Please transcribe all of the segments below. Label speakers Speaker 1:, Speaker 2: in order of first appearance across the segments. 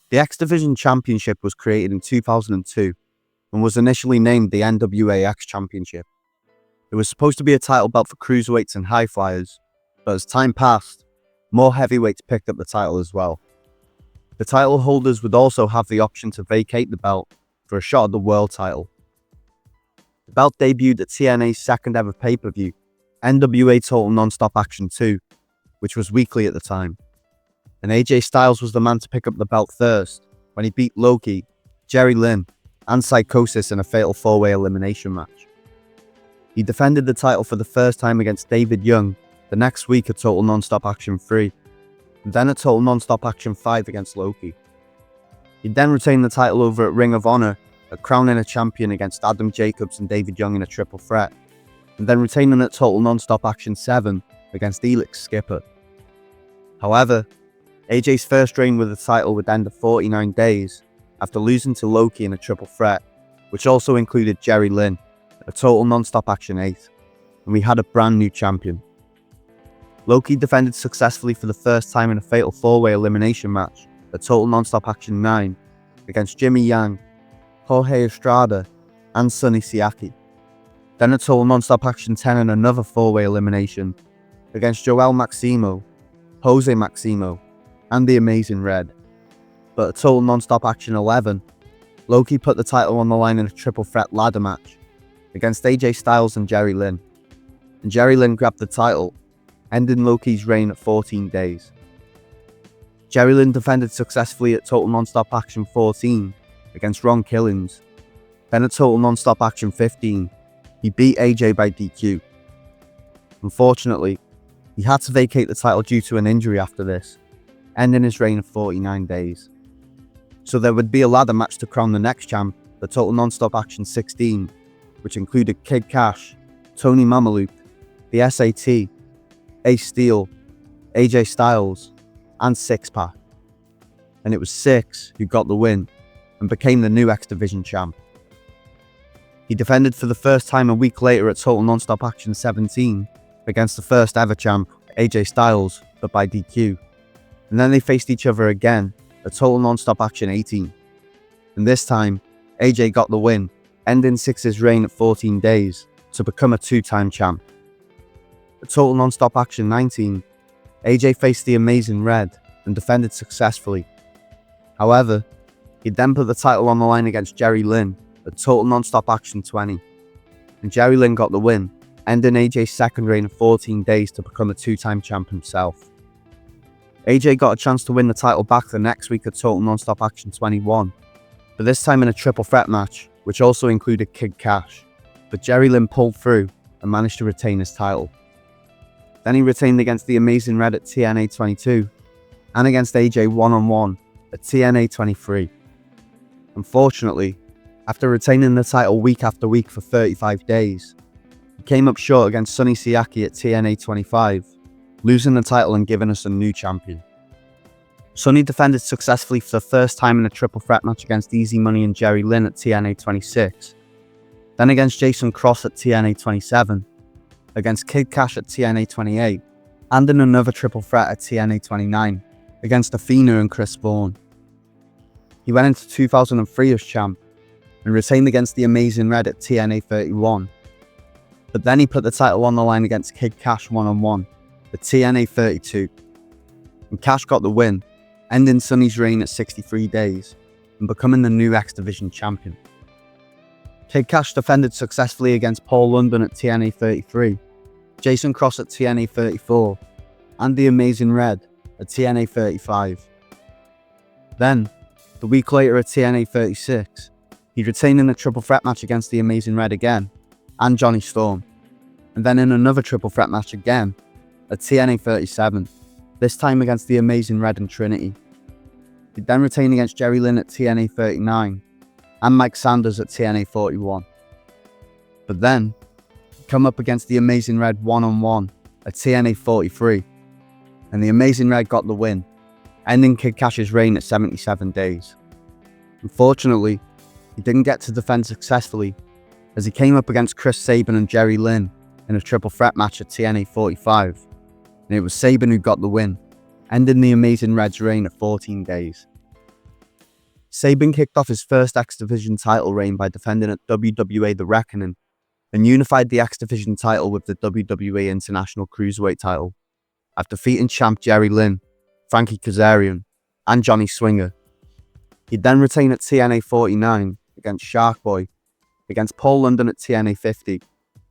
Speaker 1: The X Division Championship was created in 2002 and was initially named the NWA X Championship. It was supposed to be a title belt for cruiserweights and high flyers, but as time passed, more heavyweights picked up the title as well. The title holders would also have the option to vacate the belt for a shot at the world title. The belt debuted at TNA's second ever pay-per-view, NWA Total Nonstop Action 2, which was weekly at the time. And AJ Styles was the man to pick up the belt first when he beat Loki, Jerry Lynn, and Psychosis in a fatal 4-way elimination match. He defended the title for the first time against David Young the next week at Total Nonstop Action 3, and then at Total Nonstop Action 5 against Loki. He then retained the title over at Ring of Honor at crowning a champion against Adam Jacobs and David Young in a triple threat, and then retaining at Total Nonstop Action 7 against Elix Skipper. However, AJ's first reign with the title would end at 49 days after losing to Loki in a triple threat, which also included Jerry Lynn, a Total Nonstop Action 8, and we had a brand new champion. Loki defended successfully for the first time in a fatal 4-way elimination match at Total Nonstop Action 9 against Jimmy Yang, Jorge Estrada, and Sonny Siaki. Then at Total Nonstop Action 10 in another 4-way elimination against Joel Maximo, Jose Maximo, and the Amazing Red. But at Total Nonstop Action 11, Loki put the title on the line in a triple threat ladder match against AJ Styles and Jerry Lynn. And Jerry Lynn grabbed the title, ending Loki's reign at 14 days. Jerry Lynn defended successfully at Total Nonstop Action 14 against Ron Killings. Then at Total Nonstop Action 15, he beat AJ by DQ. Unfortunately, he had to vacate the title due to an injury after this, ending his reign of 49 days. So there would be a ladder match to crown the next champ at Total Nonstop Action 16, which included Kid Cash, Tony Mamaluke, the SAT, Ace Steel, AJ Styles, and Six Pack. And it was Six who got the win and became the new X Division champ. He defended for the first time a week later at Total Nonstop Action 17 against the first ever champ, AJ Styles, but by DQ. And then they faced each other again at Total Nonstop Action 18. And this time, AJ got the win, ending Six's reign at 14 days to become a 2-time champ. At Total Nonstop Action 19, AJ faced the Amazing Red and defended successfully. However, he then put the title on the line against Jerry Lynn at Total Nonstop Action 20. And Jerry Lynn got the win, ending AJ's second reign of 14 days to become a 2-time champ himself. AJ got a chance to win the title back the next week at Total Nonstop Action 21, but this time in a triple threat match, which also included Kid Cash, but Jerry Lynn pulled through and managed to retain his title. Then he retained against the Amazing Red at TNA 22, and against AJ one-on-one at TNA 23. Unfortunately, after retaining the title week after week for 35 days, he came up short against Sonny Siaki at TNA 25, losing the title and giving us a new champion. Sonny defended successfully for the first time in a triple threat match against Easy Money and Jerry Lynn at TNA 26, then against Jason Cross at TNA 27, against Kid Cash at TNA 28, and in another triple threat at TNA 29 against Athena and Chris Vaughn. He went into 2003 as champ and retained against the Amazing Red at TNA 31, but then he put the title on the line against Kid Cash one-on-one at TNA 32, and Cash got the win, ending Sonny's reign at 63 days and becoming the new X Division champion. Kid Cash defended successfully against Paul London at TNA 33, Jason Cross at TNA 34, and the Amazing Red at TNA 35. Then, the week later at TNA 36, he retained in a triple threat match against the Amazing Red again, and Johnny Storm, and then in another triple threat match again at TNA 37, this time against the Amazing Red and Trinity. He then retained against Jerry Lynn at TNA 39, and Mike Sanders at TNA 41. But then, he come up against the Amazing Red one-on-one at TNA 43, and the Amazing Red got the win, ending Kid Cash's reign at 77 days. Unfortunately, he didn't get to defend successfully, as he came up against Chris Sabin and Jerry Lynn in a triple threat match at TNA 45, and it was Sabin who got the win, ending the Amazing Red's reign at 14 days. Sabin kicked off his first X Division title reign by defending at WWA The Reckoning and unified the X Division title with the WWE International Cruiserweight title after defeating champ Jerry Lynn, Frankie Kazarian, and Johnny Swinger. He'd then retain at TNA 49 against Shark Boy, against Paul London at TNA 50,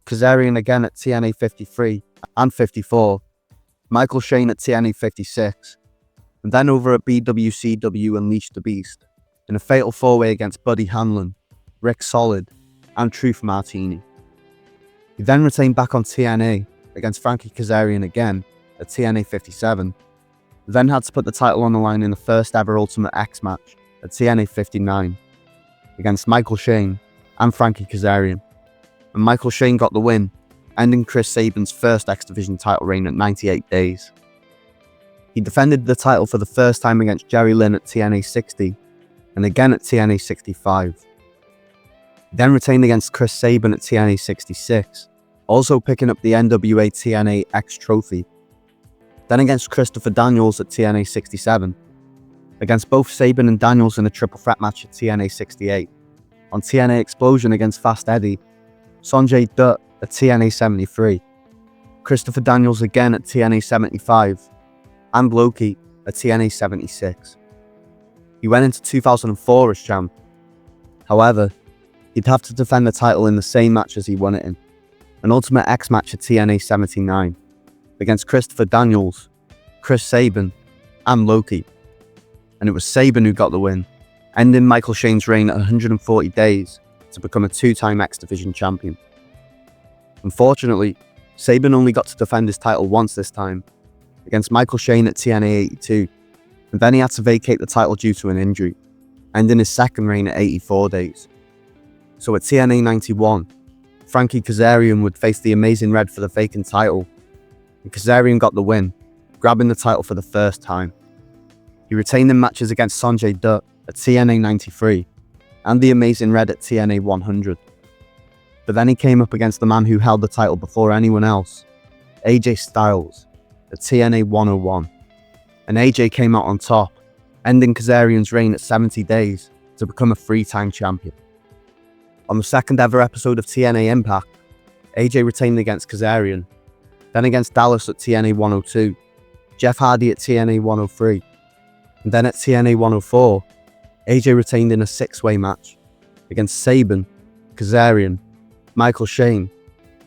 Speaker 1: Kazarian again at TNA 53 and 54, Michael Shane at TNA 56, and then over at BWCW Unleash the Beast in a fatal four-way against Buddy Hanlon, Rick Solid, and Truth Martini. He then retained back on TNA against Frankie Kazarian again at TNA 57, then had to put the title on the line in the first ever Ultimate X match at TNA 59 against Michael Shane and Frankie Kazarian, and Michael Shane got the win, ending Chris Sabin's first X Division title reign at 98 days. He defended the title for the first time against Jerry Lynn at TNA 60 and again at TNA 65. He then retained against Chris Sabin at TNA 66, also picking up the NWA TNA X trophy. Then against Christopher Daniels at TNA 67, against both Sabin and Daniels in a triple threat match at TNA 68, on TNA Explosion against Fast Eddie, Sanjay Dutt at TNA 73, Christopher Daniels again at TNA 75, and Loki at TNA 76. He went into 2004 as champ. However, he'd have to defend the title in the same match as he won it in, an Ultimate X match at TNA 79, against Christopher Daniels, Chris Sabin, and Loki. And it was Sabin who got the win, ending Michael Shane's reign at 140 days to become a two-time X Division champion. Unfortunately, Sabin only got to defend his title once this time, against Michael Shane at TNA 82, and then he had to vacate the title due to an injury, ending his second reign at 84 days. So at TNA 91, Frankie Kazarian would face the Amazing Red for the vacant title, and Kazarian got the win, grabbing the title for the first time. He retained in matches against Sanjay Dutt at TNA 93 and the Amazing Red at TNA 100. But then he came up against the man who held the title before anyone else, AJ Styles, at TNA 101. And AJ came out on top, ending Kazarian's reign at 70 days to become a three-time champion. On the second ever episode of TNA Impact, AJ retained against Kazarian, then against Dallas at TNA 102, Jeff Hardy at TNA 103, and then at TNA 104, AJ retained in a six-way match against Sabin, Kazarian, Michael Shane,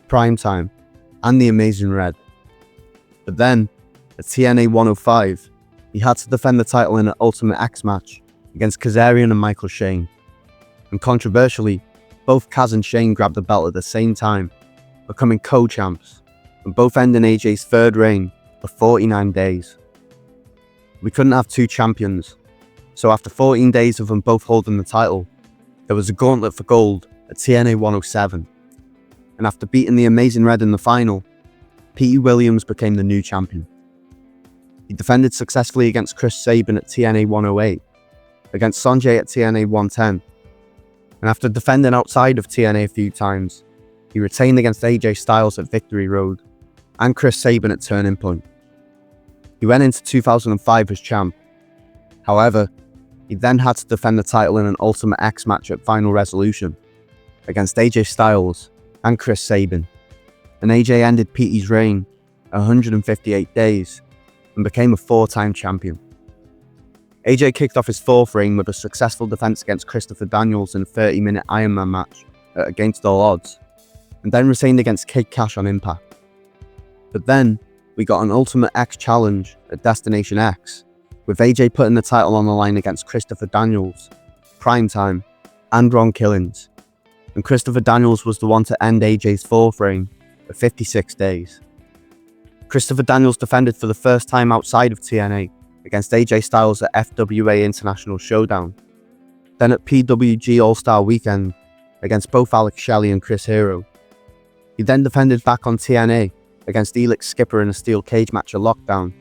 Speaker 1: Primetime, and the Amazing Red. But then, at TNA 105, he had to defend the title in an Ultimate X match against Kazarian and Michael Shane. And controversially, both Kaz and Shane grabbed the belt at the same time, becoming co-champs, and both ending AJ's third reign of 49 days. We couldn't have two champions, so after 14 days of them both holding the title, there was a gauntlet for gold at TNA 107. And after beating the Amazing Red in the final, Petey Williams became the new champion. He defended successfully against Chris Sabin at TNA 108, against Sanjay at TNA 110, and after defending outside of TNA a few times, he retained against AJ Styles at Victory Road, and Chris Sabin at Turning Point. He went into 2005 as champ. However, he then had to defend the title in an Ultimate X match at Final Resolution, against AJ Styles and Chris Sabin, and AJ ended Petey's reign at 158 days and became a four-time champion. AJ kicked off his fourth reign with a successful defense against Christopher Daniels in a 30-minute Iron Man match at Against All Odds, and then retained against Kid Cash on Impact. But then, we got an Ultimate X challenge at Destination X, with AJ putting the title on the line against Christopher Daniels, Primetime, and Ron Killings. And Christopher Daniels was the one to end AJ's fourth reign at 56 days. Christopher Daniels defended for the first time outside of TNA against AJ Styles at FWA International Showdown, then at PWG All-Star Weekend against both Alex Shelley and Chris Hero. He then defended back on TNA against Elix Skipper in a steel cage match at Lockdown,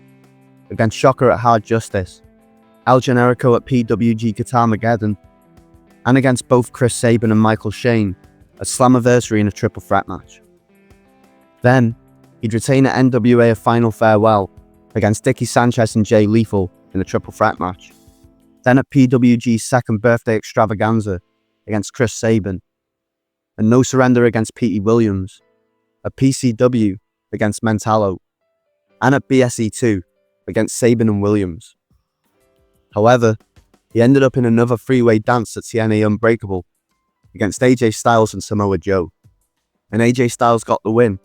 Speaker 1: against Shocker at Hard Justice, El Generico at PWG Guitarmageddon, and against both Chris Sabin and Michael Shane at Slammiversary in a triple threat match. Then, he'd retain at NWA a Final Farewell against Dickie Sanchez and Jay Lethal in a triple threat match, then at PWG's second birthday extravaganza against Chris Sabin, and No Surrender against Petey Williams, at PCW against Mentalo, and at BSE2 against Sabin and Williams. However, he ended up in another three-way dance at TNA Unbreakable against AJ Styles and Samoa Joe, and AJ Styles got the win,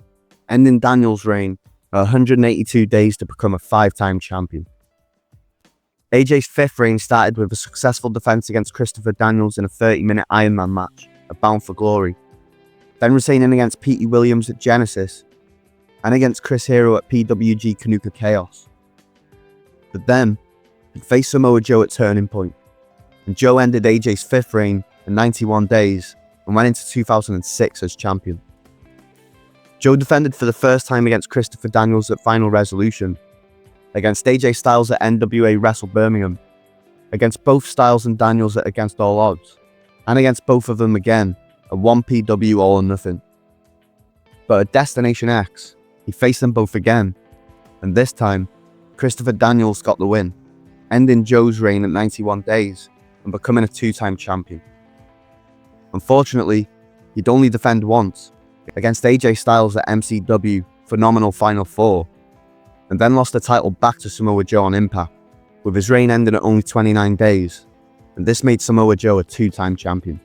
Speaker 1: ending Daniels' reign at 182 days to become a 5-time champion. AJ's 5th reign started with a successful defense against Christopher Daniels in a 30-minute Iron Man match at Bound for Glory, then retaining against Petey Williams at Genesis, and against Chris Hero at PWG Kanuka Chaos. But then, he faced Samoa Joe at Turning Point, and Joe ended AJ's 5th reign in 91 days and went into 2006 as champion. Joe defended for the first time against Christopher Daniels at Final Resolution, against AJ Styles at NWA Wrestle Birmingham, against both Styles and Daniels at Against All Odds, and against both of them again at 1PW All or Nothing. But at Destination X, he faced them both again, and this time, Christopher Daniels got the win, ending Joe's reign at 91 days and becoming a 2-time champion. Unfortunately, he'd only defend once, against AJ Styles at MCW Phenomenal Final 4, and then lost the title back to Samoa Joe on Impact, with his reign ending at only 29 days, and this made Samoa Joe a 2-time champion.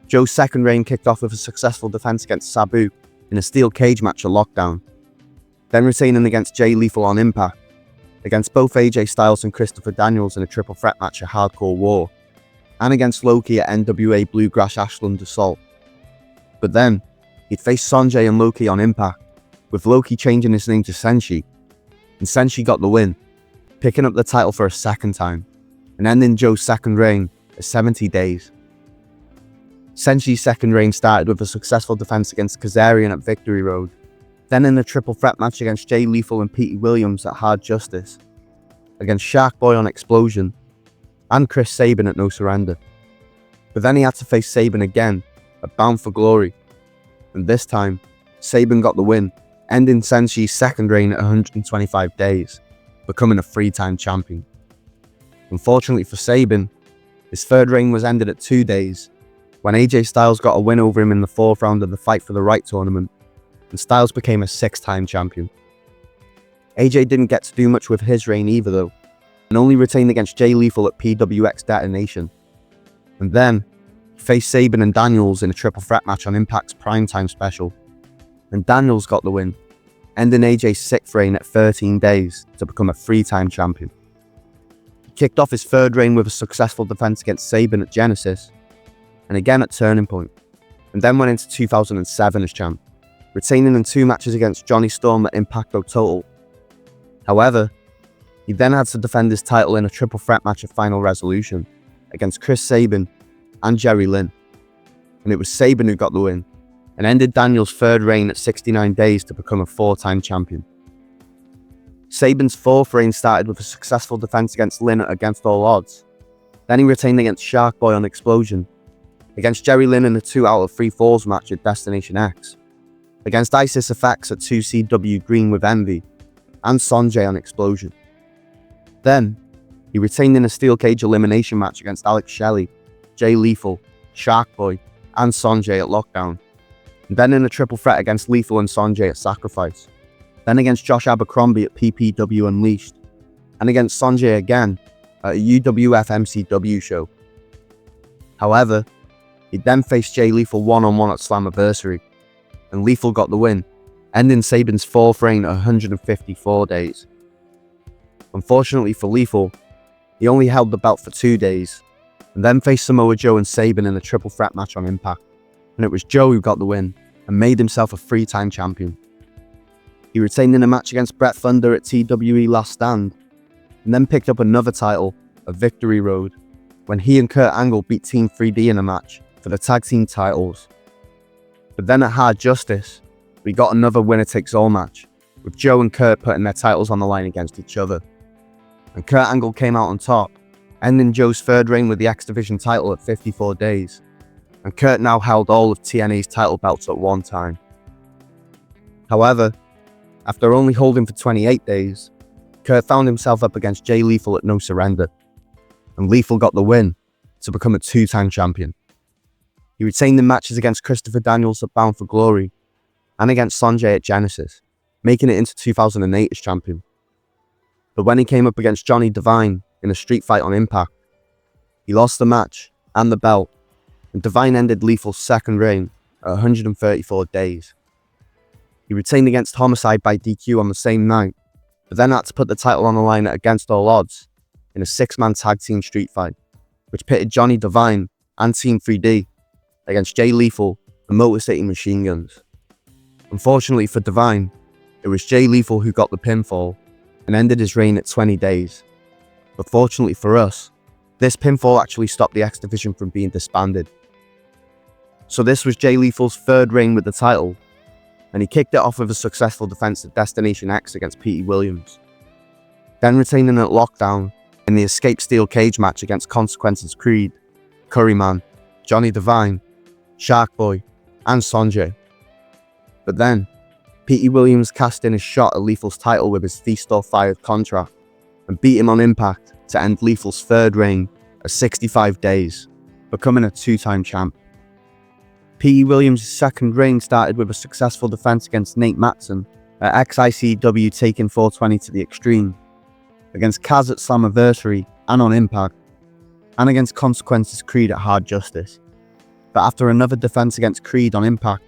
Speaker 1: Joe's second reign kicked off with a successful defense against Sabu in a steel cage match at Lockdown, then retaining against Jay Lethal on Impact, against both AJ Styles and Christopher Daniels in a triple threat match at Hardcore War, and against Loki at NWA Bluegrass Ashland Assault. But then, he'd faced Sonjay and Loki on Impact, with Loki changing his name to Senshi, and Senshi got the win, picking up the title for a second time, and ending Joe's second reign at 70 days. Senshi's second reign started with a successful defense against Kazarian at Victory Road, then in a triple threat match against Jay Lethal and Petey Williams at Hard Justice, against Shark Boy on Explosion, and Chris Sabin at No Surrender. But then he had to face Sabin again at Bound for Glory, and this time, Sabin got the win, ending Senshi's second reign at 125 days, becoming a 3-time champion. Unfortunately for Sabin, his third reign was ended at 2 days, when AJ Styles got a win over him in the 4th round of the Fight for the Right tournament, and Styles became a 6-time champion. AJ didn't get to do much with his reign either though, and only retained against Jay Lethal at PWX Detonation. And then, he faced Sabin and Daniels in a triple threat match on Impact's Primetime special, and Daniels got the win, ending AJ's 6th reign at 13 days to become a 3-time champion. He kicked off his 3rd reign with a successful defense against Sabin at Genesis, and again at Turning Point, and then went into 2007 as champ, retaining in 2 matches against Johnny Storm at Impacto Total. However, he then had to defend his title in a triple threat match at Final Resolution against Chris Sabin and Jerry Lynn, and it was Sabin who got the win, and ended Daniels' 3rd reign at 69 days to become a 4-time champion. Sabin's 4th reign started with a successful defense against Lynn at Against All Odds, then he retained against Shark Boy on Explosion, against Jerry Lynn in a 2 out of 3 falls match at Destination X, against Isis Effects at 2CW Green with Envy, and Sonjay on Explosion. Then, he retained in a steel cage elimination match against Alex Shelley, Jay Lethal, Shark Boy, and Sonjay at Lockdown, and then in a triple threat against Lethal and Sonjay at Sacrifice, then against Josh Abercrombie at PPW Unleashed, and against Sonjay again at a UWF MCW show. However, he then faced Jay Lethal one-on-one at Slammiversary, and Lethal got the win, ending Sabin's 4th reign at 154 days. Unfortunately for Lethal, he only held the belt for 2 days, and then faced Samoa Joe and Sabin in a triple threat match on Impact, and it was Joe who got the win and made himself a 3-time champion. He retained in a match against Brett Thunder at TWE Last Stand, and then picked up another title at Victory Road, when he and Kurt Angle beat Team 3D in a match for the tag team titles. But then at Hard Justice, we got another winner-takes-all match, with Joe and Kurt putting their titles on the line against each other. And Kurt Angle came out on top, ending Joe's 3rd reign with the X Division title at 54 days, and Kurt now held all of TNA's title belts at one time. However, after only holding for 28 days, Kurt found himself up against Jay Lethal at No Surrender, and Lethal got the win to become a two-time champion. He retained the matches against Christopher Daniels at Bound for Glory and against Sonjay at Genesis, making it into 2008 as champion. But when he came up against Johnny Devine in a street fight on Impact, he lost the match and the belt, and Devine ended Lethal's second reign at 134 days. He retained against Homicide by DQ on the same night, but then had to put the title on the line at Against All Odds in a 6-man tag team street fight, which pitted Johnny Devine and Team 3D against Jay Lethal and Motor City Machine Guns. Unfortunately for Devine, it was Jay Lethal who got the pinfall and ended his reign at 20 days. But fortunately for us, this pinfall actually stopped the X Division from being disbanded. So this was Jay Lethal's third reign with the title, and he kicked it off with a successful defense at Destination X against Petey Williams, then retaining at Lockdown in the Escape Steel Cage match against Consequences Creed, Curryman, Johnny Devine, Shark Boy, and Sonjay. But then, Petey Williams cast in his shot at Lethal's title with his Feast or Fired contract and beat him on Impact to end Lethal's third reign at 65 days, becoming a two-time champ. Petey Williams' second reign started with a successful defense against Nate Matson at XICW Taking 420 to the Extreme, against Kaz at Slammiversary and on Impact, and against Consequences Creed at Hard Justice. But after another defense against Creed on Impact,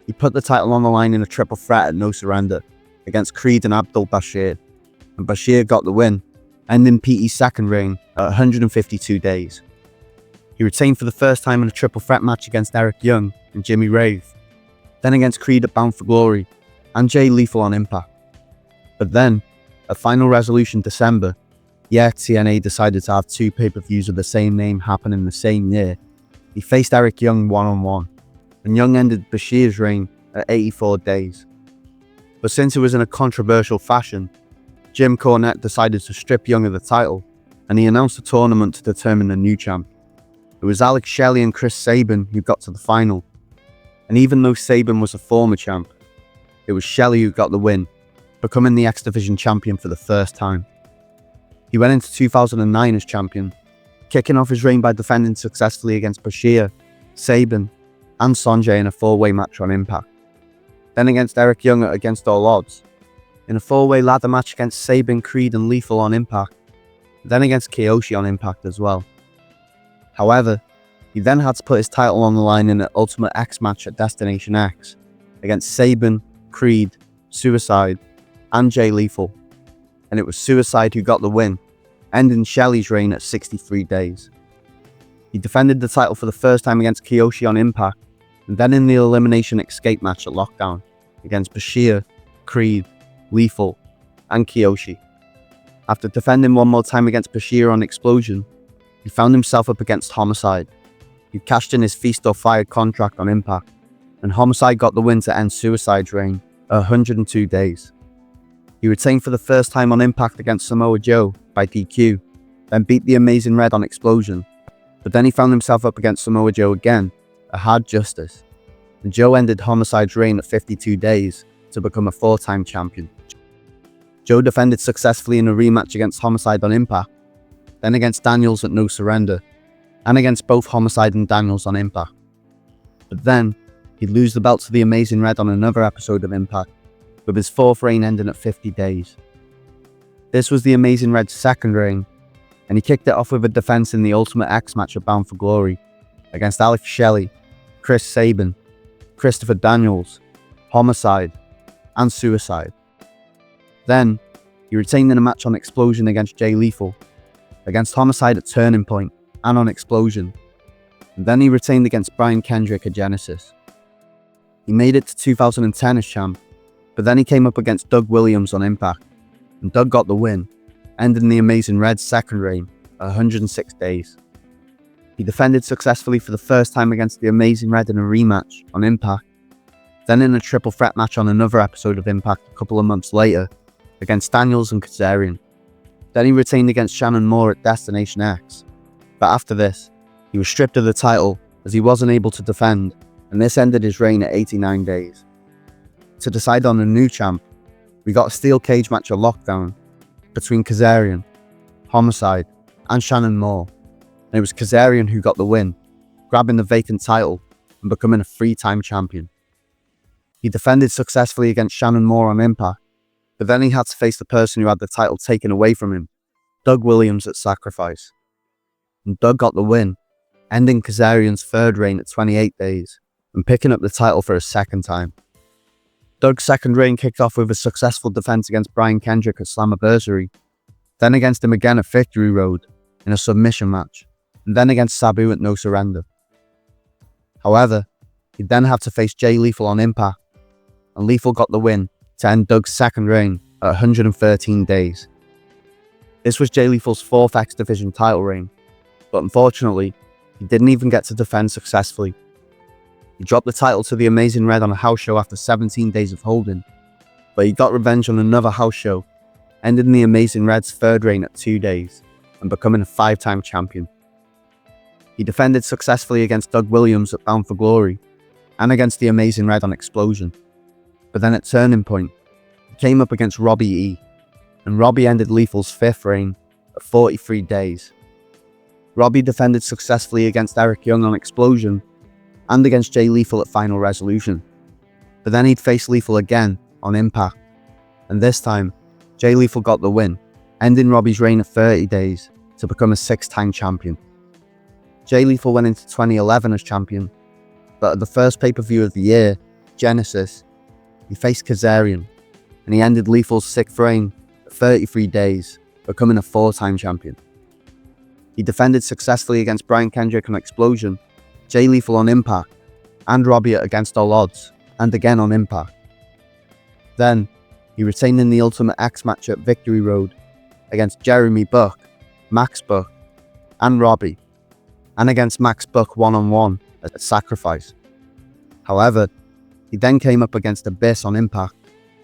Speaker 1: he put the title on the line in a triple threat at No Surrender against Creed and Abdul Bashir, and Bashir got the win, ending Petey's second reign at 152 days. He retained for the first time in a triple threat match against Eric Young and Jimmy Rave, then against Creed at Bound for Glory, and Jay Lethal on Impact. But then, at Final Resolution December, TNA decided to have two pay-per-views of the same name happen in the same year. He faced Eric Young one-on-one, and Young ended Bashir's reign at 84 days. But since it was in a controversial fashion, Jim Cornette decided to strip Young of the title, and he announced a tournament to determine a new champ. It was Alex Shelley and Chris Sabin who got to the final, and even though Sabin was a former champ, it was Shelley who got the win, becoming the X Division champion for the first time. He went into 2009 as champion, kicking off his reign by defending successfully against Bashir, Sabin, and Sonjay in a four-way match on Impact, then against Eric Young at Against All Odds, in a four-way ladder match against Sabin, Creed and Lethal on Impact, then against Kiyoshi on Impact as well. However, he then had to put his title on the line in an Ultimate X match at Destination X against Sabin, Creed, Suicide, and Jay Lethal, and it was Suicide who got the win, ending Shelley's reign at 63 days. He defended the title for the first time against Kiyoshi on Impact, and then in the Elimination Escape match at Lockdown against Bashir, Creed, Lethal, and Kiyoshi. After defending one more time against Bashir on Explosion, he found himself up against Homicide, who cashed in his Feast or Fired contract on Impact, and Homicide got the win to end Suicide's reign at 102 days. He retained for the first time on Impact against Samoa Joe by DQ, then beat the Amazing Red on Explosion, but then he found himself up against Samoa Joe again at Hard Justice, and Joe ended Homicide's reign at 52 days to become a four-time champion. Joe defended successfully in a rematch against Homicide on Impact, then against Daniels at No Surrender, and against both Homicide and Daniels on Impact. But then, he'd lose the belt to the Amazing Red on another episode of Impact, with his fourth reign ending at 50 days. This was the Amazing Red's second reign, and he kicked it off with a defense in the Ultimate X match at Bound for Glory, against Alex Shelley, Chris Sabin, Christopher Daniels, Homicide, and Suicide. Then, he retained in a match on Explosion against Jay Lethal, against Homicide at Turning Point, and on Explosion, and then he retained against Brian Kendrick at Genesis. He made it to 2010 as champ, but then he came up against Doug Williams on Impact, and Doug got the win, ending the Amazing Red's second reign at 106 days. He defended successfully for the first time against the Amazing Red in a rematch on Impact, then in a triple threat match on another episode of Impact a couple of months later against Daniels and Kazarian. Then he retained against Shannon Moore at Destination X, but after this, he was stripped of the title as he wasn't able to defend, and this ended his reign at 89 days. To decide on a new champ, we got a steel cage match at Lockdown between Kazarian, Homicide, and Shannon Moore, and it was Kazarian who got the win, grabbing the vacant title and becoming a 3-time champion. He defended successfully against Shannon Moore on Impact, but then he had to face the person who had the title taken away from him, Doug Williams, at Sacrifice. And Doug got the win, ending Kazarian's 3rd reign at 28 days and picking up the title for a 2nd time. Doug's 2nd reign kicked off with a successful defense against Brian Kendrick at Slammiversary, then against him again at Victory Road in a submission match, and then against Sabu at No Surrender. However, he'd then have to face Jay Lethal on Impact, and Lethal got the win to end Doug's 2nd reign at 113 days. This was Jay Lethal's 4th X Division title reign, but unfortunately, he didn't even get to defend successfully. He dropped the title to the Amazing Red on a house show after 17 days of holding, but he got revenge on another house show, ending the Amazing Red's 3rd reign at 2 days and becoming a 5-time champion. He defended successfully against Doug Williams at Bound for Glory and against the Amazing Red on Explosion, but then at Turning Point, he came up against Robbie E, and Robbie ended Lethal's 5th reign at 43 days. Robbie defended successfully against Eric Young on Explosion and against Jay Lethal at Final Resolution, but then he'd face Lethal again on Impact, and this time, Jay Lethal got the win, ending Robbie's reign at 30 days to become a 6-time champion. Jay Lethal went into 2011 as champion, but at the first pay-per-view of the year, Genesis, he faced Kazarian, and he ended Lethal's 6th reign at 33 days, becoming a 4-time champion. He defended successfully against Brian Kendrick on Explosion, Jay Lethal on Impact, and Robbie at Against All Odds, and again on Impact. Then, he retained in the Ultimate X match at Victory Road against Jeremy Buck, Max Buck, and Robbie, and against Max Buck one-on-one at Sacrifice. However, he then came up against Abyss on Impact,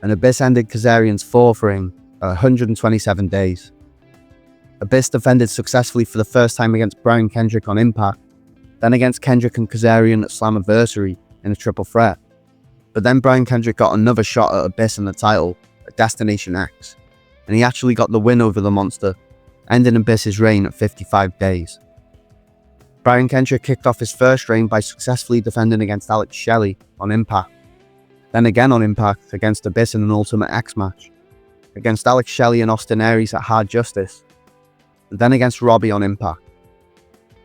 Speaker 1: and Abyss ended Kazarian's 4th reign at 127 days. Abyss defended successfully for the 1st time against Brian Kendrick on Impact, then against Kendrick and Kazarian at Slammiversary in a triple threat. But then Brian Kendrick got another shot at Abyss in the title at Destination X, and he actually got the win over the monster, ending Abyss's reign at 55 days. Brian Kendrick kicked off his 1st reign by successfully defending against Alex Shelley on Impact, then again on Impact against Abyss in an Ultimate X match, against Alex Shelley and Austin Aries at Hard Justice, and then against Robbie on Impact.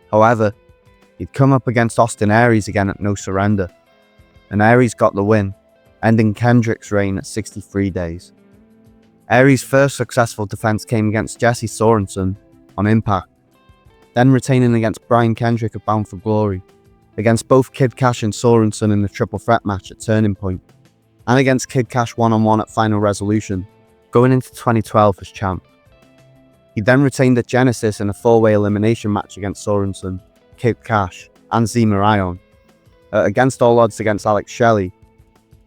Speaker 1: However, he'd come up against Austin Aries again at No Surrender, and Aries got the win, ending Kendrick's reign at 63 days. Aries' first successful defense came against Jesse Sorensen on Impact, then retaining against Brian Kendrick at Bound for Glory, against both Kid Cash and Sorensen in the triple threat match at Turning Point, and against Kid Cash one-on-one at Final Resolution, going into 2012 as champ. He then retained at Genesis in a 4-way elimination match against Sorensen, Kid Cash, and Zema Ion, Against All Odds against Alex Shelley,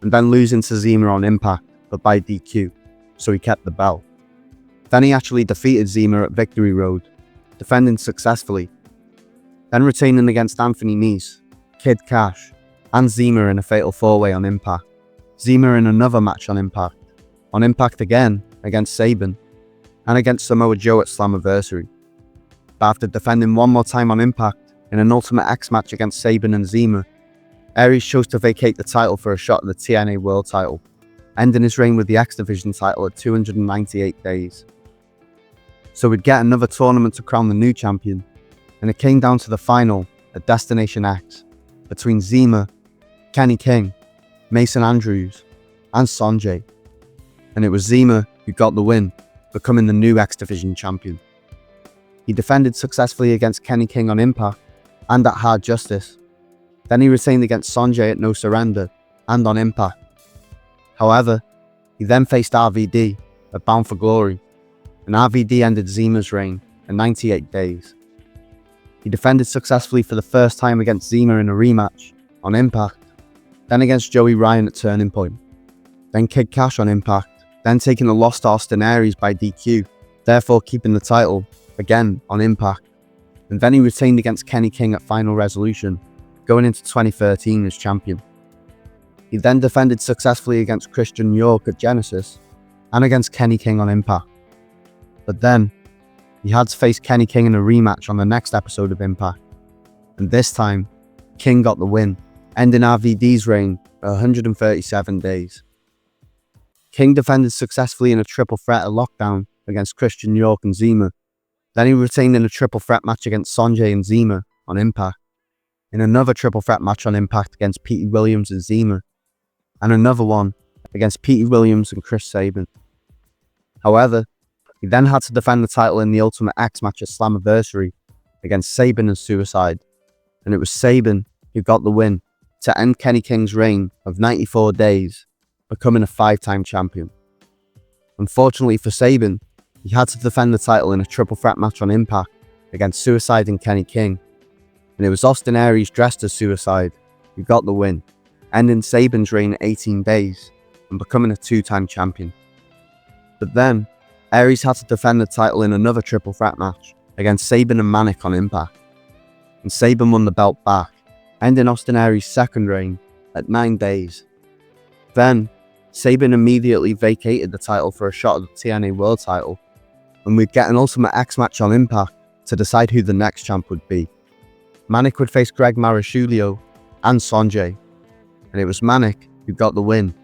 Speaker 1: and then losing to Zema on Impact, but by DQ, so he kept the belt. Then he actually defeated Zema at Victory Road, defending successfully, then retaining against Anthony Nese, Kid Cash, and Zema in a fatal 4-way on Impact, Zema in another match on Impact again against Sabin, and against Samoa Joe at Slammiversary. But after defending one more time on Impact in an Ultimate X match against Sabin and Zema, Aries chose to vacate the title for a shot at the TNA World title, ending his reign with the X Division title at 298 days. So we'd get another tournament to crown the new champion, and it came down to the final at Destination X between Zema, Kenny King, Mason Andrews, and Sonjay. And it was Zema who got the win, becoming the new X Division champion. He defended successfully against Kenny King on Impact and at Hard Justice. Then he retained against Sonjay at No Surrender and on Impact. However, he then faced RVD at Bound for Glory, and RVD ended Zema's reign at 98 days. He defended successfully for the 1st time against Zema in a rematch on Impact, then against Joey Ryan at Turning Point, then Kid Cash on Impact, then taking the loss to Austin Aries by DQ, therefore keeping the title again on Impact, and then he retained against Kenny King at Final Resolution, going into 2013 as champion. He then defended successfully against Christian York at Genesis, and against Kenny King on Impact. But then, he had to face Kenny King in a rematch on the next episode of Impact. And this time, King got the win, ending RVD's reign at 137 days. King defended successfully in a triple threat at Lockdown against Christian York and Zima. Then he retained in a triple threat match against Sonjay and Zima on Impact, in another triple threat match on Impact against Petey Williams and Zima, and another one against Petey Williams and Chris Sabin. However, he then had to defend the title in the Ultimate X match at Slammiversary against Sabin and Suicide, and it was Sabin who got the win to end Kenny King's reign of 94 days, becoming a 5-time champion. Unfortunately for Sabin, he had to defend the title in a triple threat match on Impact against Suicide and Kenny King, and it was Austin Aries dressed as Suicide who got the win, ending Sabin's reign at 18 days and becoming a 2-time champion. But then, Aries had to defend the title in another triple threat match against Sabin and Manic on Impact, and Sabin won the belt back, ending Austin Aries' second reign at 9 days. Then, Sabin immediately vacated the title for a shot at the TNA World title, and we'd get an Ultimate X match on Impact to decide who the next champ would be. Manic would face Greg Marashulio and Sonjay, and it was Manic who got the win,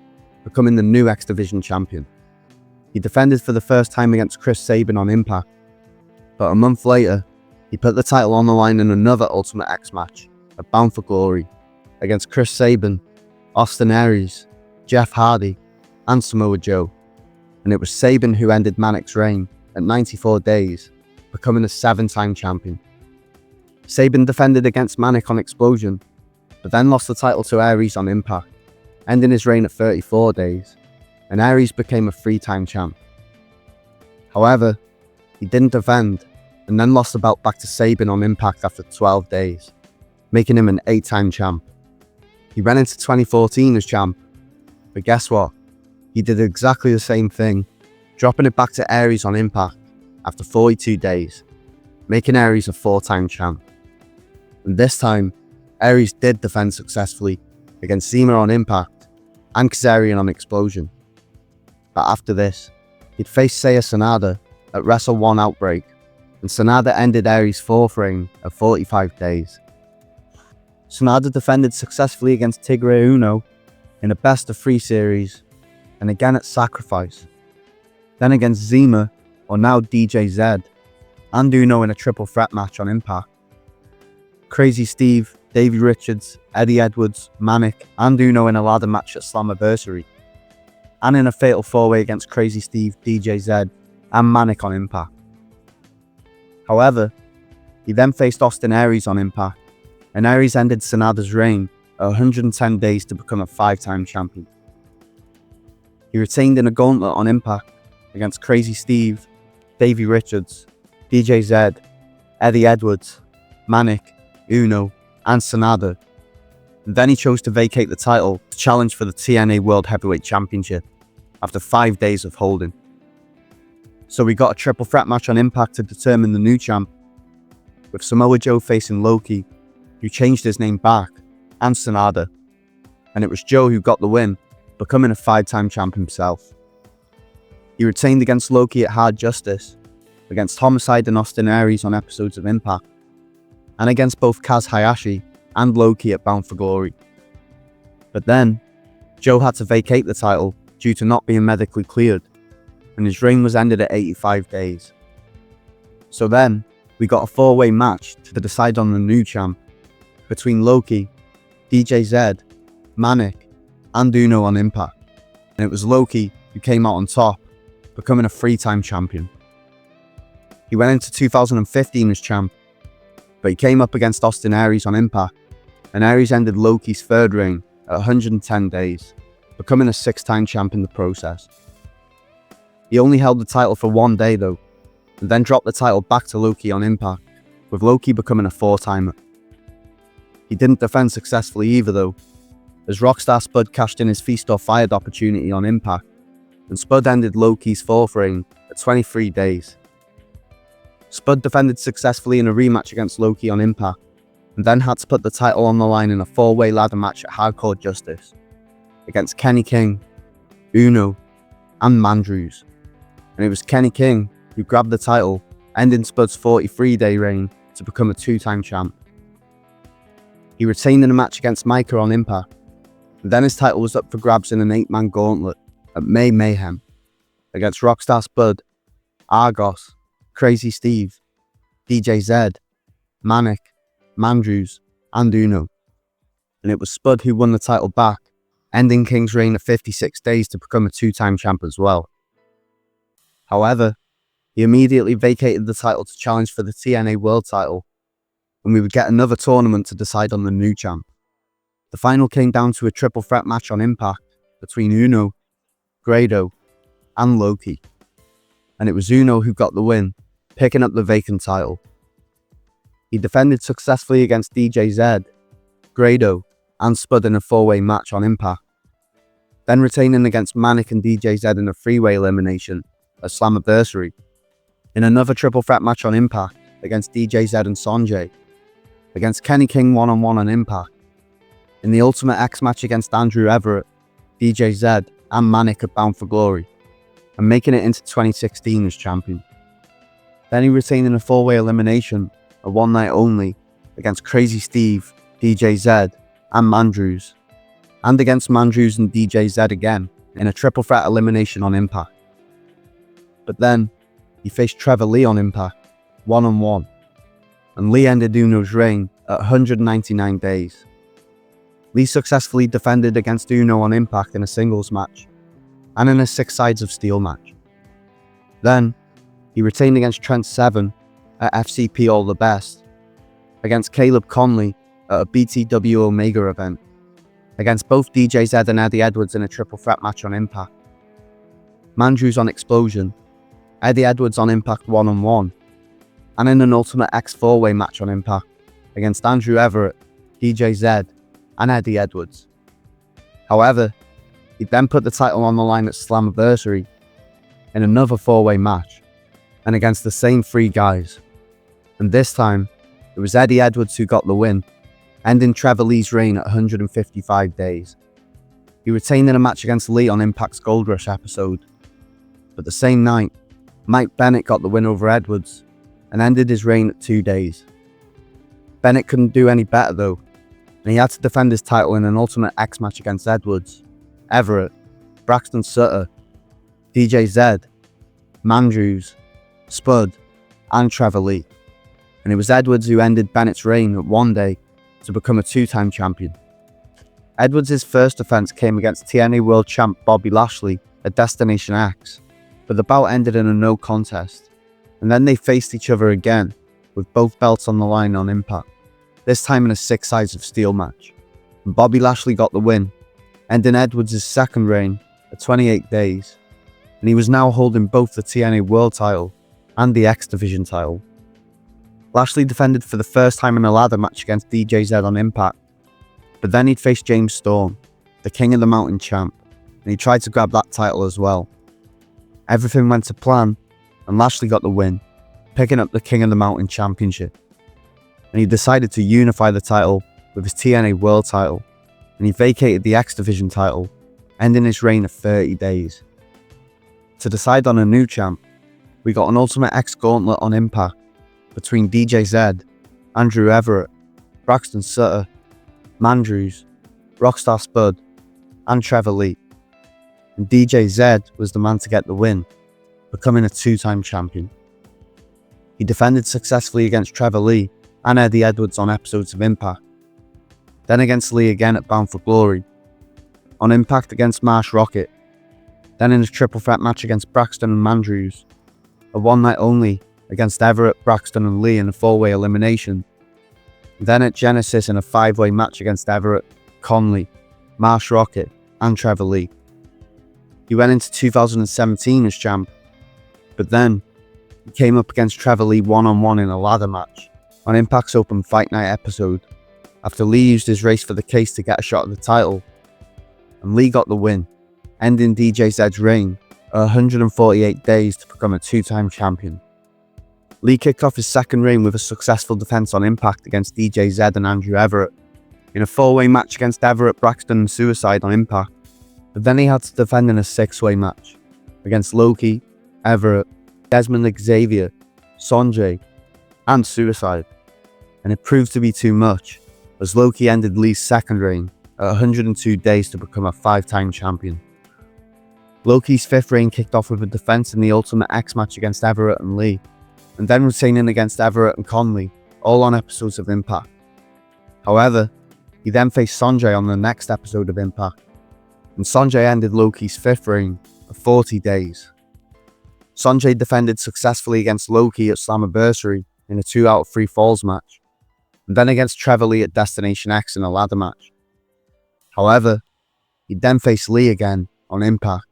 Speaker 1: becoming the new X Division champion. He defended for the first time against Chris Sabin on Impact, but a month later, he put the title on the line in another Ultimate X match at Bound for Glory against Chris Sabin, Austin Aries, Jeff Hardy, and Samoa Joe, and it was Sabin who ended Manic's reign at 94 days, becoming a 7-time champion. Sabin defended against Manic on Explosion, but then lost the title to Aries on Impact, ending his reign at 34 days, and Aries became a 3-time champ. However, he didn't defend, and then lost the belt back to Sabin on Impact after 12 days, making him an 8-time champ. He went into 2014 as champ, but guess what? He did exactly the same thing, dropping it back to Aries on Impact after 42 days, making Aries a 4-time champ. And this time, Aries did defend successfully against Zima on Impact and Kazarian on Explosion. But after this, he'd face Seiya Sanada at Wrestle 1 Outbreak, and Sanada ended Aries' 4th reign at 45 days. Sanada defended successfully against Tigre Uno in a best-of-3 series, and again at Sacrifice, then against Zima, or now DJ Z, and Uno in a triple threat match on Impact. Crazy Steve, Davey Richards, Eddie Edwards, Manic, and Uno in a ladder match at Slammiversary, and in a fatal 4-way against Crazy Steve, DJ Z, and Manic on Impact. However, he then faced Austin Aries on Impact, and Aries ended Sanada's reign at 110 days to become a 5-time champion. He retained in a gauntlet on Impact against Crazy Steve, Davey Richards, DJ Z, Eddie Edwards, Manic, Uno, and Sanada. And then he chose to vacate the title to challenge for the TNA World Heavyweight Championship after 5 days of holding. So we got a triple threat match on Impact to determine the new champ, with Samoa Joe facing Loki, who changed his name back, and Sanada. And it was Joe who got the win, becoming a 5-time champ himself. He retained against Loki at Hard Justice, against Homicide and Austin Aries on episodes of Impact, and against both Kaz Hayashi and Loki at Bound for Glory. But then, Joe had to vacate the title due to not being medically cleared, and his reign was ended at 85 days. So then, we got a 4-way match to decide on the new champ, between Loki, DJ Z, Manic, and Uno on Impact, and it was Loki who came out on top, becoming a 3-time champion. He went into 2015 as champ, but he came up against Austin Aries on Impact, and Aries ended Loki's 3rd reign at 110 days, becoming a 6-time champ in the process. He only held the title for 1 day though, and then dropped the title back to Loki on Impact, with Loki becoming a 4-timer. He didn't defend successfully either though, as Rockstar Spud cashed in his Feast or Fired opportunity on Impact, and Spud ended Loki's 4th reign at 23 days. Spud defended successfully in a rematch against Loki on Impact, and then had to put the title on the line in a 4-way ladder match at Hardcore Justice, against Kenny King, Uno, and Mandrews. And it was Kenny King who grabbed the title, ending Spud's 43-day reign to become a two-time champ. He retained in a match against Micah on Impact, and then his title was up for grabs in an 8-man gauntlet at May Mayhem against Rockstar Spud, Argos, Crazy Steve, DJ Zed, Manic, Mandrews, and Uno. And it was Spud who won the title back, ending King's reign at 56 days to become a two-time champ as well. However, he immediately vacated the title to challenge for the TNA World title, and we would get another tournament to decide on the new champ. The final came down to a triple threat match on Impact between Uno, Grado, and Loki, and it was Uno who got the win, picking up the vacant title. He defended successfully against DJ Zed, Grado, and Spud in a four-way match on Impact, then retaining against Manic and DJ Zed in a three-way elimination at Slammiversary, in another triple threat match on Impact against DJ Zed and Sanjay, against Kenny King one-on-one on Impact, in the Ultimate X match against Andrew Everett, DJ Zed, and Manic at Bound for Glory, and making it into 2016 as champion. Then he retained in a four-way elimination, a one night only, against Crazy Steve, DJ Zed, and Mandrews, and against Mandrews and DJ Zed again, in a triple threat elimination on Impact. But then, he faced Trevor Lee on Impact, one-on-one, and Lee ended Uno's reign at 199 days. Lee successfully defended against Uno on Impact in a singles match, and in a 6 Sides of Steel match. Then, he retained against Trent Seven at FCP All the Best, against Caleb Conley at a BTW Omega event, against both DJ Zed and Eddie Edwards in a triple threat match on Impact, Mandrews on Explosion, Eddie Edwards on Impact one-on-one, and in an Ultimate X four-way match on Impact against Andrew Everett, DJ Zed, and Eddie Edwards. However, he then put the title on the line at Slammiversary in another four-way match, and against the same 3 guys. And this time, it was Eddie Edwards who got the win, ending Trevor Lee's reign at 155 days. He retained in a match against Lee on Impact's Gold Rush episode. But the same night, Mike Bennett got the win over Edwards, and ended his reign at 2 days. Bennett couldn't do any better though, and he had to defend his title in an Ultimate X match against Edwards, Everett, Braxton Sutter, DJ Zed, Mandrews, Spud, and Trevor Lee. And it was Edwards who ended Bennett's reign at 1 day to become a 2-time champion. Edwards' first defense came against TNA World Champ Bobby Lashley at Destination X, but the bout ended in a no contest, and then they faced each other again, with both belts on the line on Impact, this time in a 6 Sides of Steel match. And Bobby Lashley got the win, ending Edwards' second reign at 28 days, and he was now holding both the TNA World title and the X Division title. Lashley defended for the first time in a ladder match against DJ Zed on Impact, but then he'd faced James Storm, the King of the Mountain champ, and he tried to grab that title as well. Everything went to plan, and Lashley got the win, picking up the King of the Mountain championship. And he decided to unify the title with his TNA World title, and he vacated the X Division title, ending his reign of 30 days. To decide on a new champ, we got an Ultimate X Gauntlet on Impact between DJ Zed, Andrew Everett, Braxton Sutter, Mandrews, Rockstar Spud, and Trevor Lee. And DJ Zed was the man to get the win, becoming a 2-time champion. He defended successfully against Trevor Lee and Eddie Edwards on episodes of Impact, then against Lee again at Bound for Glory, on Impact against Marsh Rocket, then in a triple threat match against Braxton and Mandrews, a one night only against Everett, Braxton and Lee in a 4-way elimination, then at Genesis in a 5-way match against Everett, Conley, Marsh Rocket, and Trevor Lee. He went into 2017 as champ, but then he came up against Trevor Lee one-on-one in a ladder match on Impact's Open Fight Night episode, after Lee used his race for the case to get a shot at the title, and Lee got the win, ending DJ Zed's reign at 148 days to become a 2-time champion. Lee kicked off his second reign with a successful defense on Impact against DJ Zed and Andrew Everett, in a 4-way match against Everett, Braxton and Suicide on Impact, but then he had to defend in a 6-way match against Loki, Everett, Desmond Xavier, Sonjay, and Suicide, and it proved to be too much, as Loki ended Lee's second reign at 102 days to become a 5-time champion. Loki's 5th reign kicked off with a defense in the Ultimate X match against Everett and Lee, and then retaining against Everett and Conley, all on episodes of Impact. However, he then faced Sonjay on the next episode of Impact, and Sonjay ended Loki's 5th reign at 40 days. Sonjay defended successfully against Loki at Slammiversary in a 2 out of 3 falls match, and then against Trevor Lee at Destination X in a ladder match. However, he then faced Lee again on Impact,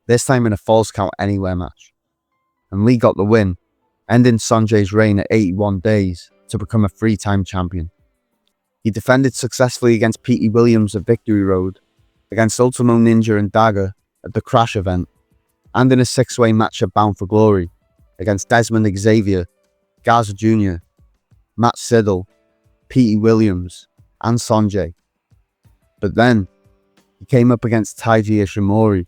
Speaker 1: this time in a Falls Count Anywhere match, and Lee got the win, ending Sonjay's reign at 81 days to become a 3-time champion. He defended successfully against Petey Williams at Victory Road, against Ultimo Ninja and Dagger at the Crash event, and in a 6-way match at Bound for Glory against Desmond Xavier, Garza Jr., Matt Siddle, Petey Williams, and Sonjay. But then, he came up against Taiji Ishimori,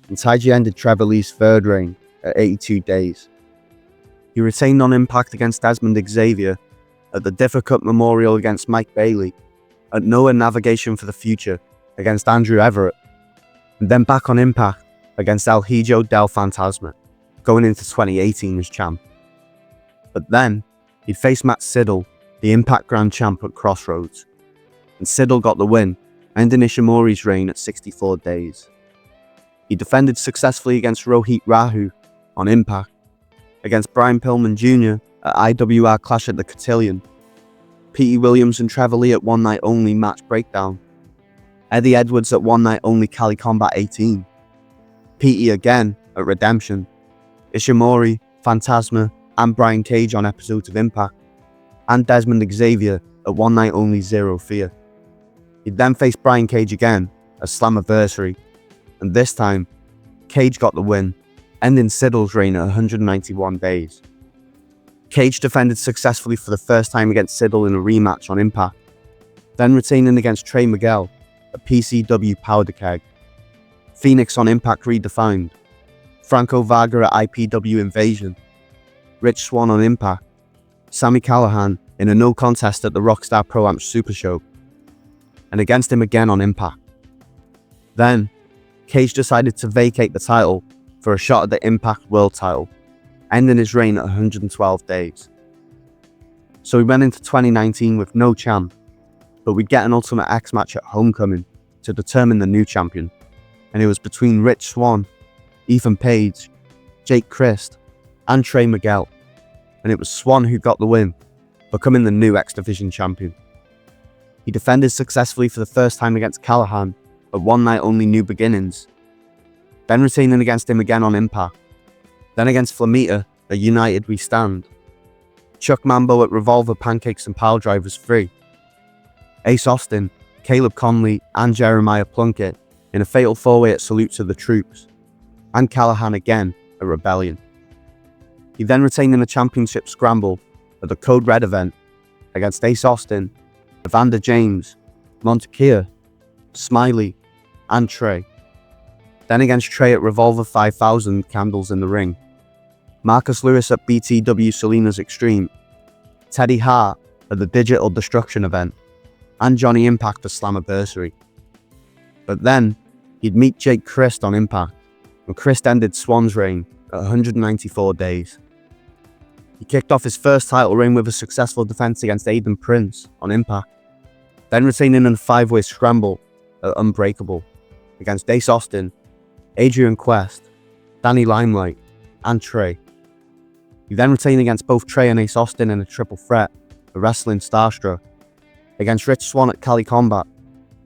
Speaker 1: and Taiji ended Trevor Lee's 3rd reign at 82 days. He retained on Impact against Desmond Xavier, at the Differ Cup Memorial against Mike Bailey, at Noah Navigation for the Future against Andrew Everett, and then back on Impact against El Hijo del Fantasma, going into 2018 as champ. But then, he'd face Matt Siddle, the Impact Grand Champ at Crossroads, and Siddle got the win, ending Ishimori's reign at 64 days. He defended successfully against Rohit Rahu on Impact, against Brian Pillman Jr. at IWR Clash at the Cotillion, Petey Williams and Trevor Lee at One Night Only Match Breakdown, Eddie Edwards at One Night Only Cali Combat 18, Petey again at Redemption, Ishimori, Phantasma, and Brian Cage on episodes of Impact, and Desmond Xavier at One Night Only Zero Fear. He'd then faced Brian Cage again at Slammiversary, and this time, Cage got the win, ending Siddle's reign at 191 days. Cage defended successfully for the first time against Siddle in a rematch on Impact, then retaining against Trey Miguel at PCW Powder Keg, Phoenix on Impact Redefined, Franco Varga at IPW Invasion, Rich Swann on Impact, Sami Callihan in a no contest at the Rockstar Pro Am Super Show, and against him again on Impact. Then, Cage decided to vacate the title for a shot at the Impact World title, ending his reign at 112 days. So we went into 2019 with no champ, but we'd get an Ultimate X match at Homecoming to determine the new champion, and it was between Rich Swann, Ethan Page, Jake Christ, and Trey Miguel, and it was Swann who got the win, becoming the new X Division champion. He defended successfully for the first time against Callahan at One Night Only New Beginnings, then retaining against him again on Impact, then against Flamita at United We Stand, Chuck Mambo at Revolver Pancakes and Pile Drivers 3, Ace Austin, Caleb Conley, and Jeremiah Plunkett in a fatal 4-way at Salute to the Troops, and Callahan again at Rebellion. He then retained in the championship scramble at the Code Red event against Ace Austin, Evander James, Montekia, Smiley, and Trey. Then against Trey at Revolver 5000 Candles in the Ring, Marcus Lewis at BTW Salinas Extreme, Teddy Hart at the Digital Destruction event, and Johnny Impact for Slammiversary. But then, he'd meet Jake Christ on Impact, and Christ ended Swann's reign at 194 days. He kicked off his first title reign with a successful defense against Aiden Prince on Impact, then retaining in a 5-way scramble at Unbreakable against Ace Austin, Adrian Quest, Danny Limelight, and Trey. He then retained against both Trey and Ace Austin in a triple threat at Wrestling Starstruck, against Rich Swann at Cali Combat,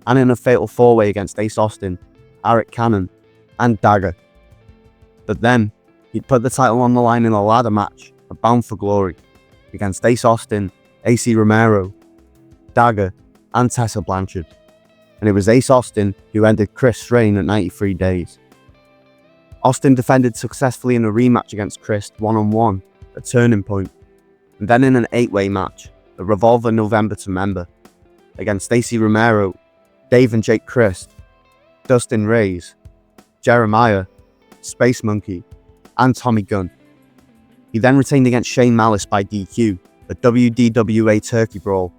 Speaker 1: and in a fatal 4-way against Ace Austin, Eric Cannon, and Dagger. But then, he'd put the title on the line in a ladder match at Bound for Glory against Ace Austin, AC Romero, Dagger, and Tessa Blanchard. And it was Ace Austin who ended Chris's reign at 93 days. Austin defended successfully in a rematch against Chris one-on-one at Turning Point, and then in an 8-way match at Revolver November to Member against Stacey Romero, Dave and Jake Christ, Dustin Reyes, Jeremiah, Space Monkey, and Tommy Gunn. He then retained against Shane Malice by DQ, a WDWA Turkey Brawl,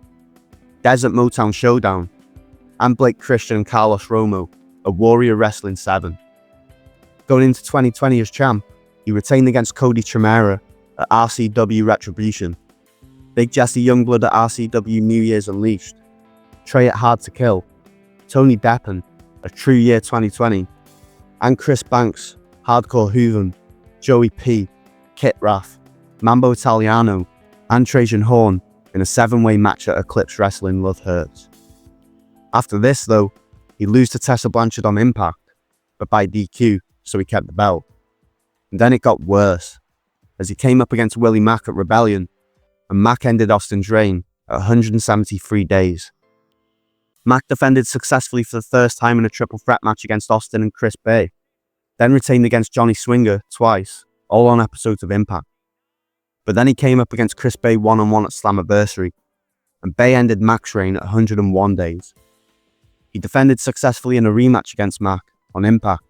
Speaker 1: Desert Motown Showdown, and Blake Christian and Carlos Romo, a Warrior Wrestling 7. Going into 2020 as champ, he retained against Cody Tremera at RCW Retribution, Big Jesse Youngblood at RCW New Year's Unleashed, Trey at Hard to Kill, Tony Deppen at True Year 2020, and Chris Banks, Hardcore Hooven, Joey P, Kit Raff, Mambo Italiano, and Trajan Horn in a 7-way match at Eclipse Wrestling Love Hurts. After this though, he lost to Tessa Blanchard on Impact, but by DQ, so he kept the belt. And then it got worse, as he came up against Willie Mack at Rebellion, and Mack ended Austin's reign at 173 days. Mack defended successfully for the first time in a triple threat match against Austin and Chris Bay, then retained against Johnny Swinger twice, all on episodes of Impact. But then he came up against Chris Bay one-on-one at Slammiversary, and Bay ended Mack's reign at 101 days. He defended successfully in a rematch against Mack on Impact,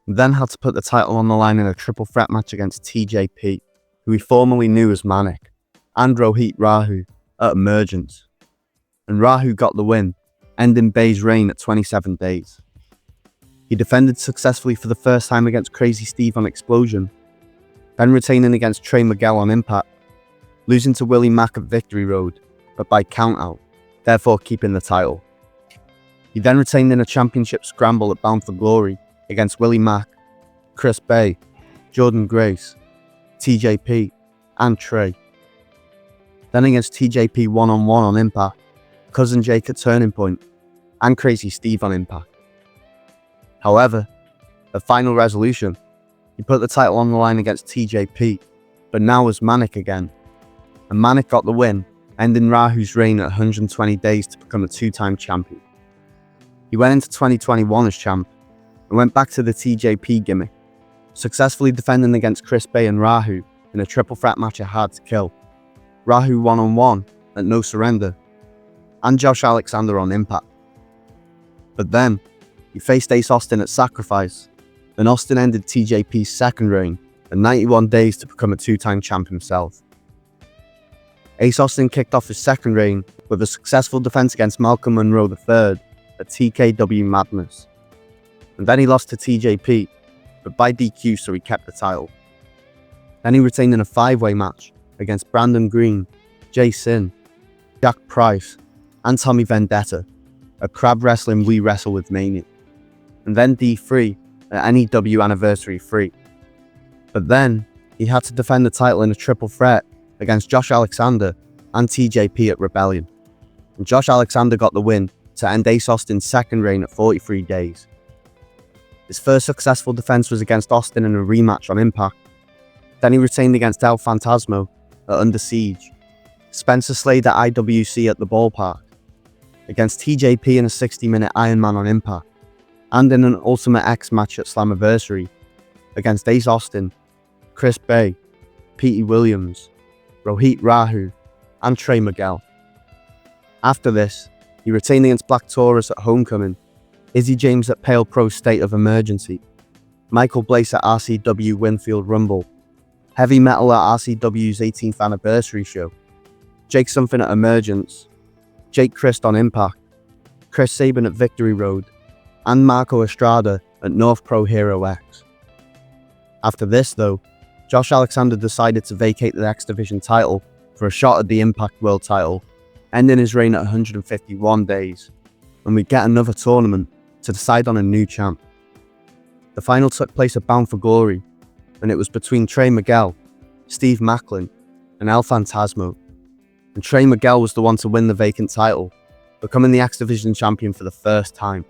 Speaker 1: and then had to put the title on the line in a triple threat match against TJP, who he formerly knew as Manic, and Rohit Rahu at Emergence. And Rahu got the win, ending Bay's reign at 27 days. He defended successfully for the first time against Crazy Steve on Explosion, then retaining against Trey Miguel on Impact, losing to Willie Mack at Victory Road, but by countout, therefore keeping the title. He then retained in a championship scramble at Bound for Glory against Willie Mack, Chris Bay, Jordan Grace, TJP, and Trey. Then against TJP one-on-one on Impact, Cousin Jake at Turning Point, and Crazy Steve on Impact. However, at Final Resolution, he put the title on the line against TJP, but now as Manic again, and Manic got the win, ending Rahu's reign at 120 days to become a 2-time champion. He went into 2021 as champ, and went back to the TJP gimmick, successfully defending against Chris Bay and Rahu in a triple threat match at Hard to Kill, Rahu one-on-one at No Surrender, and Josh Alexander on Impact. But then, he faced Ace Austin at Sacrifice, and Austin ended TJP's second reign at 91 days to become a 2-time champ himself. Ace Austin kicked off his second reign with a successful defense against Malcolm Monroe III at TKW Madness. And then he lost to TJP, but by DQ, so he kept the title. Then he retained in a 5-way match against Brandon Green, Jay Sin, Jack Price, and Tommy Vendetta at Crab Wrestling We Wrestle with Mania, and then D3 at NEW Anniversary 3. But then, he had to defend the title in a triple threat against Josh Alexander and TJP at Rebellion, and Josh Alexander got the win to end Ace Austin's second reign at 43 days. His first successful defense was against Austin in a rematch on Impact. Then he retained against El Phantasmo at Under Siege, Spencer Slade at IWC at the Ballpark, against TJP in a 60-minute Iron Man on Impact, and in an Ultimate X match at Slammiversary against Ace Austin, Chris Bay, Petey Williams, Rohit Rahu, and Trey Miguel. After this, he retained against Black Taurus at Homecoming, Izzy James at Pale Pro State of Emergency, Michael Blaze at RCW Winfield Rumble, Heavy Metal at RCW's 18th anniversary show, Jake Something at Emergence, Jake Christ on Impact, Chris Sabin at Victory Road, and Marco Estrada at North Pro Hero X. After this though, Josh Alexander decided to vacate the X Division title for a shot at the Impact World title, ending his reign at 151 days, and we'd get another tournament to decide on a new champ. The final took place at Bound for Glory, and it was between Trey Miguel, Steve Macklin, and El Phantasmo, and Trey Miguel was the one to win the vacant title, becoming the X Division champion for the first time.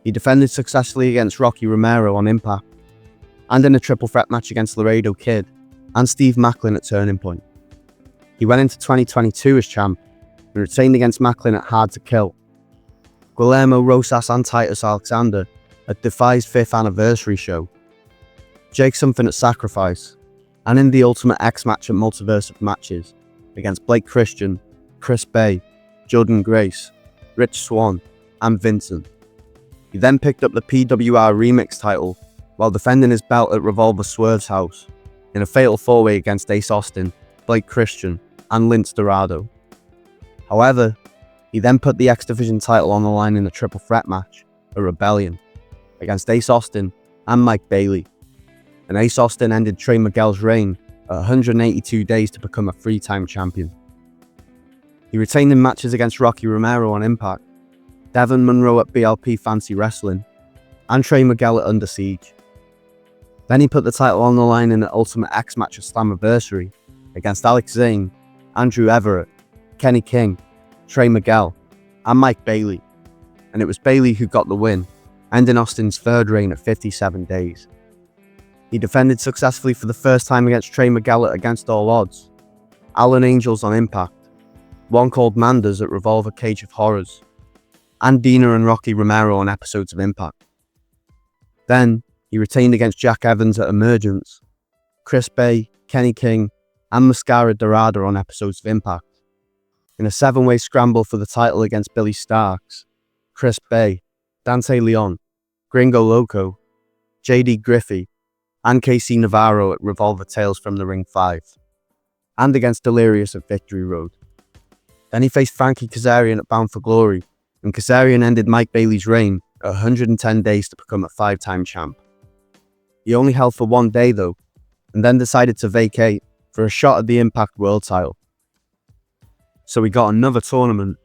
Speaker 1: He defended successfully against Rocky Romero on Impact, and in a triple threat match against Laredo Kid and Steve Macklin at Turning Point. He went into 2022 as champ, and retained against Macklin at Hard to Kill, Guillermo Rosas and Titus Alexander at Defy's 5th anniversary show, Jake Something at Sacrifice, and in the Ultimate X match at Multiverse of Matches against Blake Christian, Chris Bay, Jordan Grace, Rich Swann, and Vincent. He then picked up the PWR Remix title while defending his belt at Revolver Swerve's house, in a fatal 4-way against Ace Austin, Blake Christian, and Lince Dorado. However, he then put the X Division title on the line in a triple threat match at Rebellion against Ace Austin and Mike Bailey, and Ace Austin ended Trey Miguel's reign at 182 days to become a 3-time champion. He retained in matches against Rocky Romero on Impact, Devin Monroe at BLP Fancy Wrestling, and Trey Miguel at Under Siege. Then he put the title on the line in the Ultimate X match at Slammiversary against Alex Zane, Andrew Everett, Kenny King, Trey Miguel, and Mike Bailey, and it was Bailey who got the win, ending Austin's 3rd reign at 57 days. He defended successfully for the first time against Trey Miguel at Against All Odds, Alan Angels on Impact, One Called Manders at Revolver Cage of Horrors, and Dina and Rocky Romero on episodes of Impact. Then, he retained against Jack Evans at Emergence, Chris Bay, Kenny King, and Mascara Dorada on episodes of Impact, in a 7-way scramble for the title against Billy Starks, Chris Bay, Dante Leon, Gringo Loco, JD Griffey, and KC Navarro at Revolver Tales from the Ring 5, and against Delirious at Victory Road. Then he faced Frankie Kazarian at Bound for Glory, and Kazarian ended Mike Bailey's reign at 110 days to become a 5-time champ. He only held for 1 day though, and then decided to vacate for a shot at the Impact World title. So we got another tournament,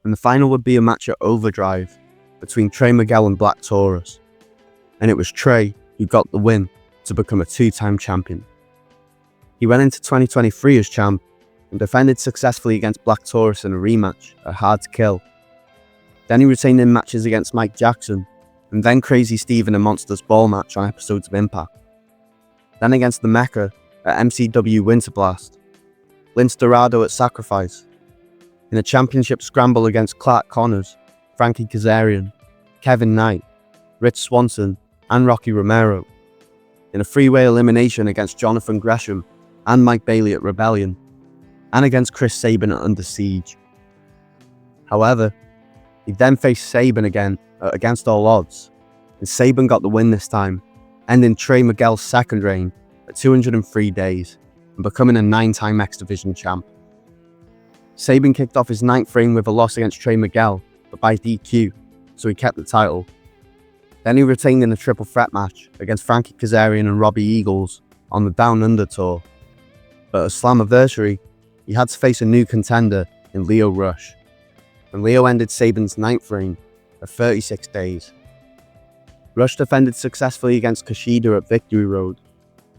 Speaker 1: and the final would be a match at Overdrive between Trey Miguel and Black Taurus, and it was Trey who got the win to become a 2-time champion. He went into 2023 as champ and defended successfully against Black Taurus in a rematch at Hard to Kill. Then he retained in matches against Mike Jackson, and then Crazy Steve in a Monsters Ball match on episodes of Impact. Then against the Mecca at MCW Winter Blast, Lince Dorado at Sacrifice, in a championship scramble against Clark Connors, Frankie Kazarian, Kevin Knight, Rich Swanson, and Rocky Romero, in a 3-way elimination against Jonathan Gresham and Mike Bailey at Rebellion, and against Chris Sabin at Under Siege. However, he then faced Sabin again at Against All Odds, and Sabin got the win this time, ending Trey Miguel's 2nd reign at 203 days and becoming a 9-time X Division champ. Sabin kicked off his 9th reign with a loss against Trey Miguel, but by DQ, so he kept the title. Then he retained in a triple threat match against Frankie Kazarian and Robbie Eagles on the Down Under tour, but at Slammiversary, he had to face a new contender in Leo Rush, and Leo ended Sabin's 9th reign at 36 days. Rush defended successfully against Kushida at Victory Road,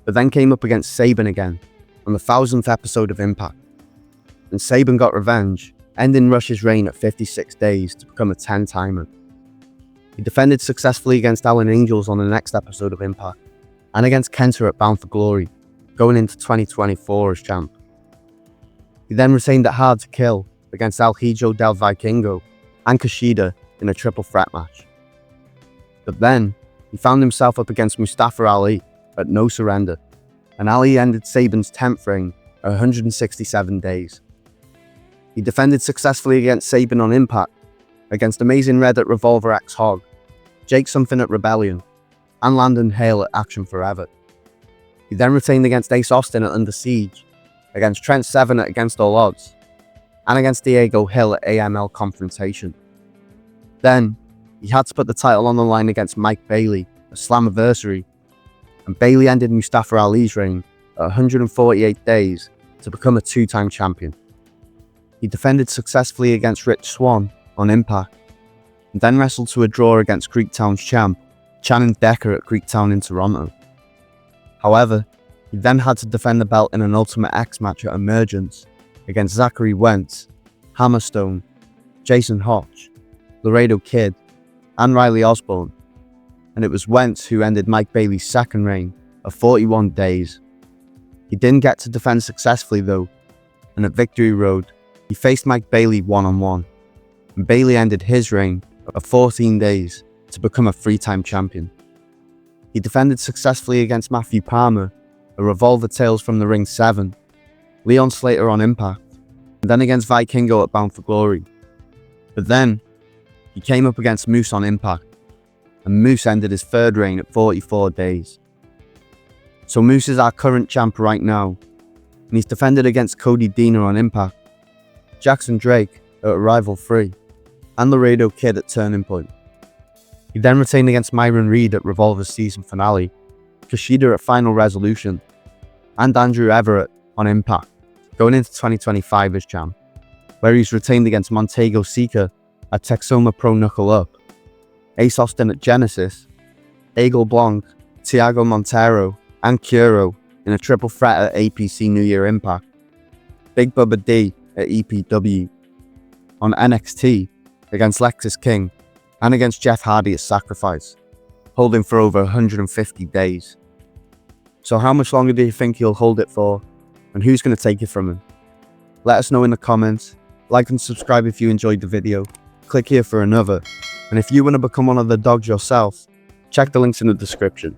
Speaker 1: but then came up against Sabin again on the 1000th episode of Impact, and Sabin got revenge, ending Rush's reign at 56 days to become a 10-timer. He defended successfully against Alan Angels on the next episode of Impact, and against Kenta at Bound for Glory, going into 2024 as champ. He then retained at Hard to Kill against El Hijo del Vikingo and Kushida in a triple threat match. But then, he found himself up against Mustafa Ali at No Surrender, and Ali ended Sabin's 10th reign at 167 days. He defended successfully against Sabin on Impact, against Amazing Red at Revolver X Hog, Jake Something at Rebellion, and Landon Hale at Action Forever. He then retained against Ace Austin at Under Siege, against Trent Seven at Against All Odds, and against Diego Hill at AML Confrontation. Then, he had to put the title on the line against Mike Bailey at Slammiversary, and Bailey ended Mustafa Ali's reign at 148 days to become a 2-time champion. He defended successfully against Rich Swann on Impact, and then wrestled to a draw against Greektown's champ, Channing Decker at Greektown in Toronto. However, he then had to defend the belt in an Ultimate X match at Emergence against Zachary Wentz, Hammerstone, Jason Hotch, Laredo Kid, and Riley Osborne, and it was Wentz who ended Mike Bailey's 2nd reign of 41 days. He didn't get to defend successfully though, and at Victory Road, he faced Mike Bailey one-on-one, and Bailey ended his reign of 14 days to become a 3-time champion. He defended successfully against Matthew Palmer at Revolver Tales from the Ring 7, Leon Slater on Impact, and then against Vikingo at Bound for Glory. But then, he came up against Moose on Impact, and Moose ended his 3rd reign at 44 days. So Moose is our current champ right now, and he's defended against Cody Deaner on Impact, Jackson Drake at Arrival 3, and Laredo Kid at Turning Point. He then retained against Myron Reed at Revolver's season finale, Kushida at Final Resolution, and Andrew Everett on Impact, going into 2025 as champ, where he's retained against Montego Sika at Texoma Pro Knuckle Up, Ace Austin at Genesis, Eagle Blanc, Tiago Montero, and Kuro in a triple threat at APC New Year Impact, Big Bubba D at EPW, on NXT against Lexis King, and against Jeff Hardy at Sacrifice, holding for over 150 days. So how much longer do you think he'll hold it for, and who's going to take it from him? Let us know in the comments, like and subscribe if you enjoyed the video, click here for another, and if you want to become one of the Dawgs yourself, check the links in the description.